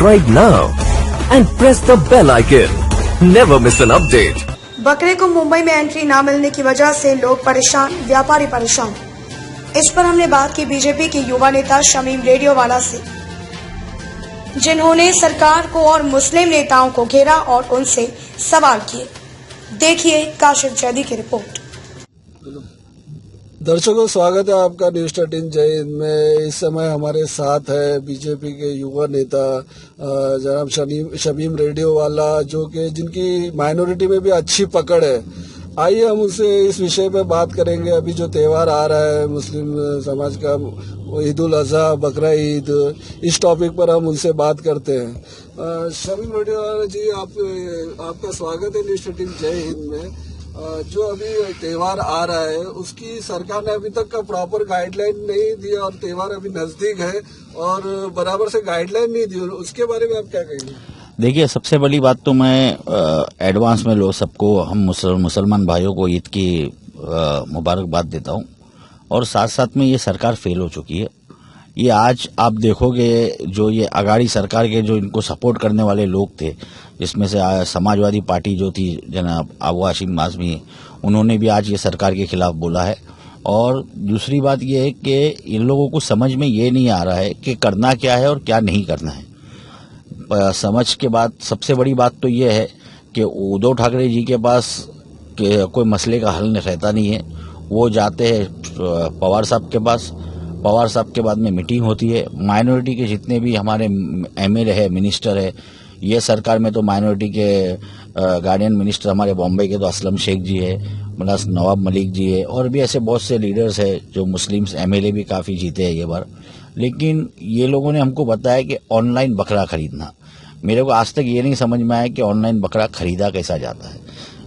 Subscribe now and press the bell icon. Never miss an update. बकरे को मुंबई में entry न मिलने की वजह से लोग परेशान, व्यापारी परेशान। इस पर हमने बात की बीजेपी के युवा नेता शमीम रेडियोवाला से, जिन्होंने सरकार को और मुस्लिम नेताओं को घेरा और उनसे सवाल किए। देखिए काशिफ जैदी की रिपोर्ट। दर्शकों, स्वागत है आपका न्यूज 13 जय हिंद में। इस समय हमारे साथ है बीजेपी के युवा नेता जनाब शमीम रेडियोवाला, जो कि जिनकी माइनॉरिटी में भी अच्छी पकड़ है। आइए हम उनसे इस विषय पे बात करेंगे। अभी जो त्यौहार आ रहा है मुस्लिम समाज का, ईद उल अजहा, बकरा ईद, इस टॉपिक पर हम उनसे बात करते हैं। शमीम रेडियोवाला जी, आपका स्वागत है न्यूज 13 जय हिंद में। जो अभी त्यौहार आ रहा है उसकी सरकार ने अभी तक का प्रॉपर गाइडलाइन नहीं दिया और त्यौहार अभी नजदीक है और बराबर से गाइडलाइन नहीं दी, उसके बारे में आप क्या कहेंगे? देखिए, सबसे बड़ी बात तो मैं एडवांस में लोग सबको, हम मुसलमान भाइयों को ईद की मुबारकबाद देता हूं। और साथ साथ में ये सरकार फेल हो चुकी है। ये आज आप देखोगे, जो ये अगाड़ी सरकार के जो इनको सपोर्ट करने वाले लोग थे, जिसमें से समाजवादी पार्टी जो थी जनाब अबू हाशिम आज़मी, उन्होंने भी आज ये सरकार के खिलाफ बोला है। और दूसरी बात ये है कि इन लोगों को समझ में ये नहीं आ रहा है कि करना क्या है और क्या नहीं करना है। समझ के बाद सबसे बड़ी बात तो ये है कि उद्धव ठाकरे जी के पास कोई मसले का हल रहता नहीं है। वो जाते हैं पवार साहब के पास, पवार साहब के बाद में मीटिंग होती है। माइनॉरिटी के जितने भी हमारे एमएलए है, मिनिस्टर है, ये सरकार में तो माइनॉरिटी के गार्डियन मिनिस्टर हमारे बॉम्बे के तो असलम शेख जी है, प्लस नवाब मलिक जी है, और भी ऐसे बहुत से लीडर्स है जो मुस्लिम एमएलए भी काफ़ी जीते हैं ये बार। लेकिन ये लोगों ने हमको बताया कि ऑनलाइन बकरा खरीदना, मेरे को आज तक ये नहीं समझ में आया कि ऑनलाइन बकरा खरीदा कैसा जाता है।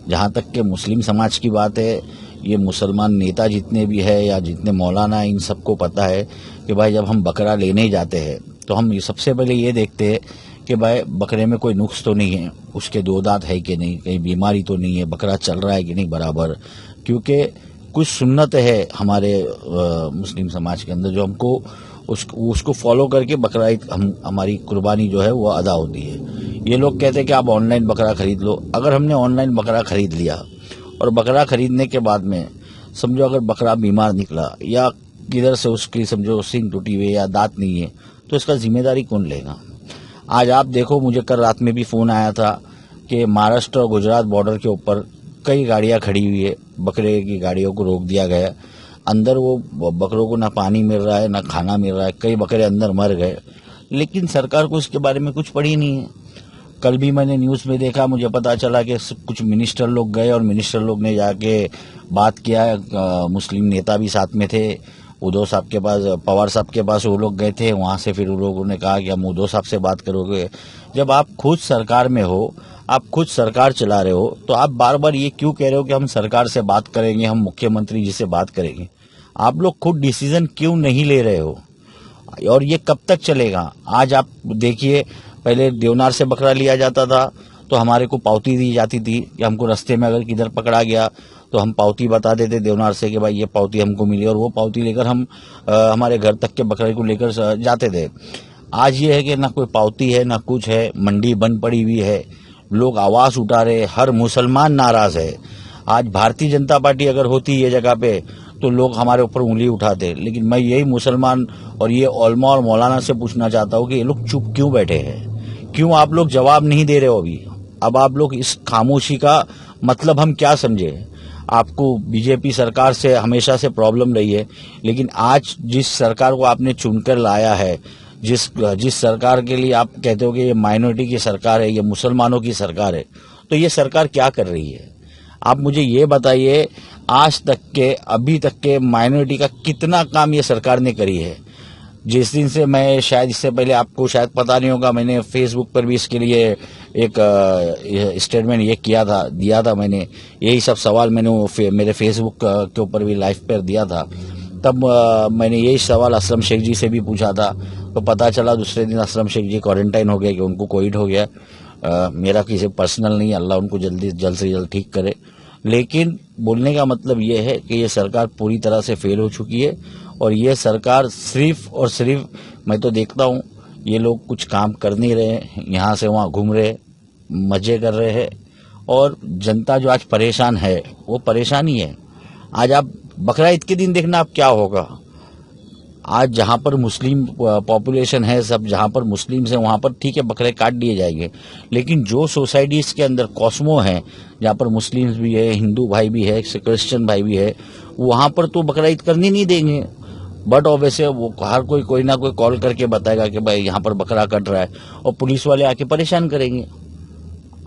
जहाँ तक कि मुस्लिम समाज की बात है, ये मुसलमान नेता जितने भी है या जितने मौलाना है, इन सबको पता है कि भाई जब हम बकरा लेने जाते हैं तो हम सबसे पहले ये देखते हैं कि भाई बकरे में कोई नुक्स तो नहीं है, उसके दो दांत है कि नहीं, कहीं बीमारी तो नहीं है, बकरा चल रहा है कि नहीं बराबर। क्योंकि कुछ सुन्नत है हमारे मुस्लिम समाज के अंदर जो हमको उसको फॉलो करके बकरा हमारी कुर्बानी जो है वो अदा होती है। ये लोग कहते हैं कि आप ऑनलाइन बकरा खरीद लो। अगर हमने ऑनलाइन बकरा खरीद लिया और बकरा खरीदने के बाद में समझो अगर बकरा बीमार निकला या किधर से उसकी समझो सींग टूटी हुई या दांत नहीं है, तो इसका जिम्मेदारी कौन लेगा? आज आप देखो, मुझे कल रात में भी फोन आया था कि महाराष्ट्र और गुजरात बॉर्डर के ऊपर कई गाड़ियां खड़ी हुई है, बकरे की गाड़ियों को रोक दिया गया। अंदर वो बकरों को ना पानी मिल रहा है ना खाना मिल रहा है, कई बकरे अंदर मर गए। लेकिन सरकार को इसके बारे में कुछ पड़ी नहीं है। कल भी मैंने न्यूज़ में देखा, मुझे पता चला कि कुछ मिनिस्टर लोग गए और मिनिस्टर लोग ने जाके बात किया। मुस्लिम नेता भी साथ में थे, उद्धव साहब के पास, पवार साहब के पास वो लोग गए थे। वहां से फिर उन लोगों ने कहा कि हम उद्धव साहब से बात करोगे। जब आप खुद सरकार में हो, आप खुद सरकार चला रहे हो, तो आप बार बार ये क्यों कह रहे हो कि हम सरकार से बात करेंगे, हम मुख्यमंत्री जी से बात करेंगे? आप लोग खुद डिसीजन क्यों नहीं ले रहे हो? और ये कब तक चलेगा? आज आप देखिए, पहले देवनार से बकरा लिया जाता था तो हमारे को पावती दी जाती थी कि हमको रास्ते में अगर किधर पकड़ा गया तो हम पावती बता देते देवनार से कि भाई ये पावती हमको मिली, और वो पावती लेकर हम हमारे घर तक के बकरे को लेकर जाते थे। आज ये है कि ना कोई पावती है ना कुछ है, मंडी बंद पड़ी हुई है, लोग आवाज उठा रहे, हर मुसलमान नाराज है। आज भारतीय जनता पार्टी अगर होती ये जगह पे तो लोग हमारे ऊपर उंगली उठाते। लेकिन मैं यही मुसलमान और ये उलमा और मौलाना से पूछना चाहता हूँ कि ये लोग चुप क्यों बैठे हैं? क्यों आप लोग जवाब नहीं दे रहे हो अभी? अब आप लोग इस खामोशी का मतलब हम क्या समझे? आपको बीजेपी सरकार से हमेशा से प्रॉब्लम रही है, लेकिन आज जिस सरकार को आपने चुनकर लाया है, जिस सरकार के लिए आप कहते हो कि ये माइनॉरिटी की सरकार है, ये मुसलमानों की सरकार है, तो ये सरकार क्या कर रही है? आप मुझे ये बताइए, आज तक के अभी तक के माइनॉरिटी का कितना काम ये सरकार ने करी है? जिस दिन से मैं, शायद इससे पहले आपको शायद पता नहीं होगा, मैंने फेसबुक पर भी इसके लिए एक स्टेटमेंट दिया था मैंने। यही सब सवाल मैंने मेरे फेसबुक के ऊपर भी लाइव पर दिया था। तब मैंने यही सवाल असलम शेख जी से भी पूछा था, तो पता चला दूसरे दिन असलम शेख जी क्वारंटाइन हो गए कि उनको कोविड हो गया। मेरा किसी पर्सनल नहीं, अल्लाह उनको जल्द से जल्द ठीक करे। लेकिन बोलने का मतलब ये है कि ये सरकार पूरी तरह से फेल हो चुकी है और ये सरकार सिर्फ और सिर्फ, मैं तो देखता हूँ ये लोग कुछ काम कर नहीं रहे, यहाँ से वहाँ घूम रहे, मजे कर रहे हैं। और जनता जो आज परेशान है वो परेशानी है। आज आप बकरा ईद के दिन देखना आप क्या होगा। आज जहां पर मुस्लिम पॉपुलेशन है, सब जहां पर मुस्लिम्स हैं वहां पर ठीक है बकरे काट दिए जाएंगे, लेकिन जो सोसाइटीज के अंदर कॉस्मो है, जहां पर मुस्लिम्स भी है, हिंदू भाई भी है, क्रिश्चियन भाई भी है, वहां पर तो बकरा ईद करने नहीं देंगे। बट ऑब्वियसली वो हर कोई ना कोई कॉल करके बताएगा कि भाई यहाँ पर बकरा कट रहा है, और पुलिस वाले आके परेशान करेंगे।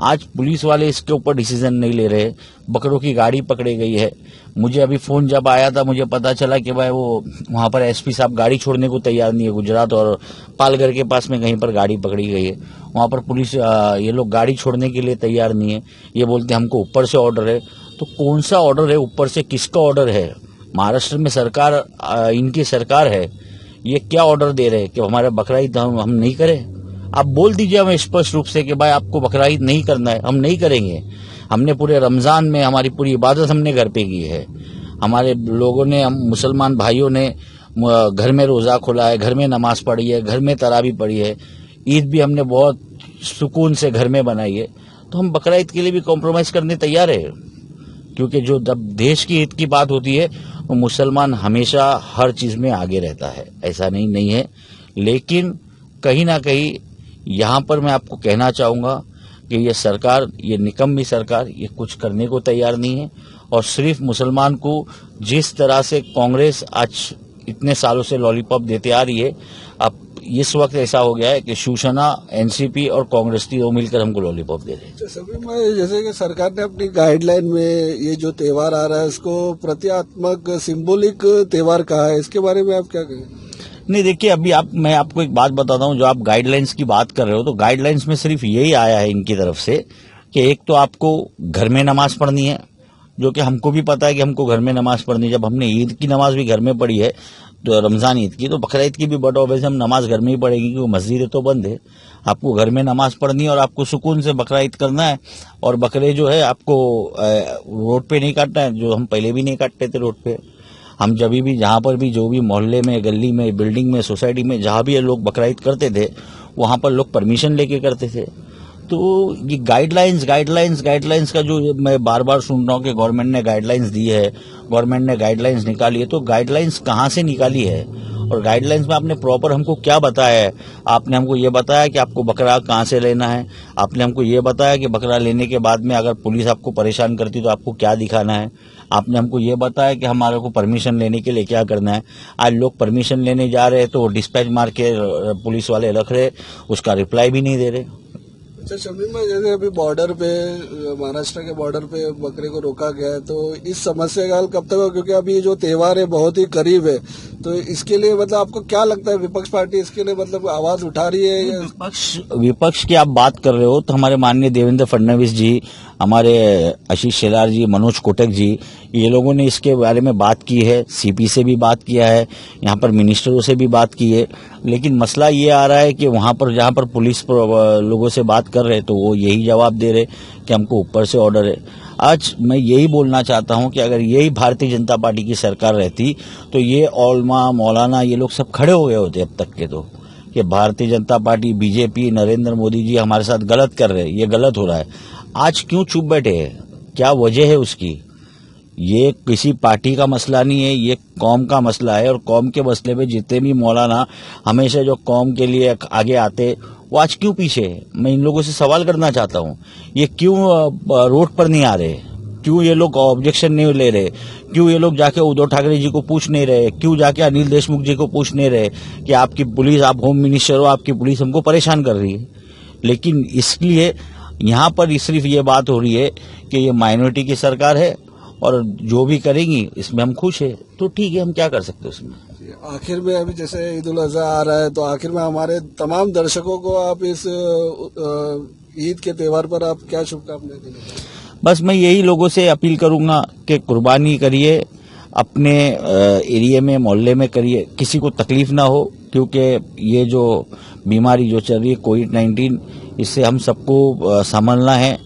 आज पुलिस वाले इसके ऊपर डिसीजन नहीं ले रहे। बकरों की गाड़ी पकड़ी गई है। मुझे अभी फोन जब आया था मुझे पता चला कि भाई वो वहां पर एसपी साहब गाड़ी छोड़ने को तैयार नहीं है। गुजरात और पालघर के पास में कहीं पर गाड़ी पकड़ी गई है, वहां पर पुलिस ये लोग गाड़ी छोड़ने के लिए तैयार नहीं है। ये बोलते हमको ऊपर से ऑर्डर है। तो कौन सा ऑर्डर है, ऊपर से किसका ऑर्डर है? महाराष्ट्र में सरकार, इनकी सरकार है, ये क्या ऑर्डर दे रहे हैं कि हमारा बकरा ईद हम नहीं करें? आप बोल दीजिए हमें स्पष्ट रूप से कि भाई आपको बकरा ईद नहीं करना है, हम नहीं करेंगे। हमने पूरे रमजान में हमारी पूरी इबादत हमने घर पे की है। हमारे लोगों ने, हम मुसलमान भाइयों ने घर में रोजा खोला है, घर में नमाज पढ़ी है, घर में तरावी पढ़ी है, ईद भी हमने बहुत सुकून से घर में बनाई है। तो हम बकरा ईद के लिए भी कॉम्प्रोमाइज करने तैयार है, क्योंकि जो जब देश की ईद की बात होती है तो मुसलमान हमेशा हर चीज में आगे रहता है, ऐसा नहीं है। लेकिन कहीं ना कहीं यहाँ पर मैं आपको कहना चाहूंगा कि ये सरकार, ये निकम्मी सरकार, ये कुछ करने को तैयार नहीं है। और सिर्फ मुसलमान को जिस तरह से कांग्रेस आज इतने सालों से लॉलीपॉप देते आ रही है, अब इस वक्त ऐसा हो गया है कि शिवसेना, एनसीपी और कांग्रेस तीनों मिलकर हमको लॉलीपॉप दे रहे हैं। सभी में जैसे कि सरकार ने अपनी गाइडलाइन में ये जो त्योहार आ रहा है इसको प्रतीकात्मक सिंबॉलिक त्योहार कहा है, इसके बारे में आप क्या कहें? नहीं, देखिए अभी मैं आपको एक बात बताता हूँ। जो आप गाइडलाइंस की बात कर रहे हो, तो गाइडलाइंस में सिर्फ यही आया है इनकी तरफ से कि एक तो आपको घर में नमाज पढ़नी है, जो कि हमको भी पता है कि हमको घर में नमाज पढ़नी है। जब हमने ईद की नमाज भी घर में पढ़ी है, तो रमजान ईद की, तो बकरा ईद की भी बट ऑब्वियसली हम नमाज घर में ही पढ़ेंगे, क्योंकि मस्जिदें तो बंद है। आपको घर में नमाज पढ़नी है और आपको सुकून से बकरा ईद करना है। और बकरे जो है आपको रोड पे नहीं काटना है, जो हम पहले भी नहीं काटते थे रोड पे। हम जब भी, जहां पर भी, जो भी मोहल्ले में, गली में, बिल्डिंग में, सोसाइटी में, जहां भी ये लोग बकरा ईद करते थे, वहां पर लोग परमिशन लेके करते थे। तो ये गाइडलाइंस का जो मैं बार बार सुन रहा हूँ कि गवर्नमेंट ने गाइडलाइंस दी है, गवर्नमेंट ने गाइडलाइंस निकाली है, तो गाइडलाइंस कहाँ से निकाली है? और गाइडलाइंस में आपने प्रॉपर हमको क्या बताया है? आपने हमको ये बताया कि आपको बकरा कहाँ से लेना है, आपने हमको ये बताया कि बकरा लेने के बाद में अगर पुलिस आपको परेशान करती तो आपको क्या दिखाना है, आपने हमको ये बताया कि हमारे को परमिशन लेने के लिए क्या करना है। आज लोग परमिशन लेने जा रहे हैं तो डिस्पैच मार के पुलिस वाले रख रहे, उसका रिप्लाई भी नहीं दे रहे। अच्छा शमीम भाई, जैसे अभी बॉर्डर पे, महाराष्ट्र के बॉर्डर पे बकरे को रोका गया है, तो इस समस्या का हल कब तक होगा? क्योंकि अभी जो त्योहार है बहुत ही करीब है, तो इसके लिए मतलब आपको क्या लगता है, विपक्ष पार्टी इसके लिए मतलब आवाज उठा रही है या? विपक्ष की आप बात कर रहे हो तो हमारे माननीय देवेंद्र फडणवीस जी, हमारे आशीष शेलार जी, मनोज कोटक जी, ये लोगों ने इसके बारे में बात की है। सीपी से भी बात किया है, यहाँ पर मिनिस्टरों से भी बात की है। लेकिन मसला ये आ रहा है कि वहां पर जहां पर पुलिस लोगों से बात कर रहे तो वो यही जवाब दे रहे कि हमको ऊपर से ऑर्डर है। आज मैं यही बोलना चाहता हूं कि अगर यही भारतीय जनता पार्टी की सरकार रहती तो ये औलमा, मौलाना, ये लोग सब खड़े हो गए होते अब तक के। तो कि भारतीय जनता पार्टी, बीजेपी, नरेंद्र मोदी जी हमारे साथ गलत कर रहे हैं, ये गलत हो रहा है। आज क्यों चुप बैठे हैं? क्या वजह है उसकी? ये किसी पार्टी का मसला नहीं है, ये कौम का मसला है। और कौम के मसले पे जितने भी मौलाना हमेशा जो कौम के लिए आगे आते, वो आज क्यों पीछे है? मैं इन लोगों से सवाल करना चाहता हूँ, ये क्यों रोड पर नहीं आ रहे? क्यों ये लोग ऑब्जेक्शन नहीं ले रहे? क्यों ये लोग जाके उद्धव ठाकरे जी को पूछ नहीं रहे? क्यों जाके अनिल देशमुख जी को पूछ नहीं रहे कि आपकी पुलिस, आप होम मिनिस्टर हो, आपकी पुलिस हमको परेशान कर रही है? लेकिन इसलिए यहाँ पर सिर्फ ये बात हो रही है कि ये माइनॉरिटी की सरकार है और जो भी करेंगी इसमें हम खुश है, तो ठीक है, हम क्या कर सकते हैं उसमें। आखिर में अभी जैसे ईद उल अजहा आ रहा है, तो आखिर में हमारे तमाम दर्शकों को आप इस ईद के त्योहार पर आप क्या शुभकामनाएं देंगे? बस मैं यही लोगों से अपील करूंगा कि कुर्बानी करिए, अपने एरिया में, मोहल्ले में करिए, किसी को तकलीफ ना हो। क्योंकि ये जो बीमारी जो चल रही है कोविड-19, इससे हम सबको संभलना है,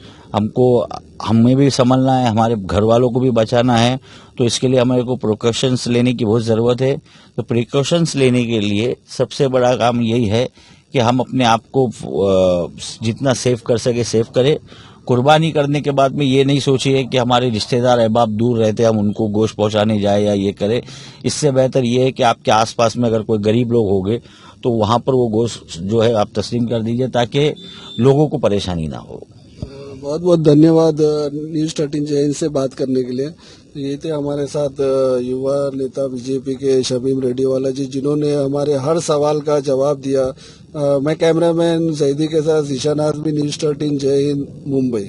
हमें भी संभलना है, हमारे घर वालों को भी बचाना है। तो इसके लिए हमारे को प्रिकॉशंस लेने की बहुत ज़रूरत है। तो प्रिकॉशंस लेने के लिए सबसे बड़ा काम यही है कि हम अपने आप को जितना सेव कर सके सेव करें। कुर्बानी करने के बाद में ये नहीं सोचिए कि हमारे रिश्तेदार अहबाब दूर रहते हम उनको गोश्त पहुंचाने जाए या ये करें। इससे बेहतर ये है कि आपके आसपास में अगर कोई गरीब लोग होंगे तो वहां पर वो गोश्त जो है आप तस्लीम कर दीजिए ताकि लोगों को परेशानी ना हो। बहुत बहुत धन्यवाद न्यूज़ 13 जैन से बात करने के लिए। ये थे हमारे साथ युवा नेता बीजेपी के शमीम रेडियोवाला जी, जिन्होंने हमारे हर सवाल का जवाब दिया। मैं कैमरामैन जैदी के साथ ईशान आजमी, न्यूज़ 13 जय हिंद, मुंबई।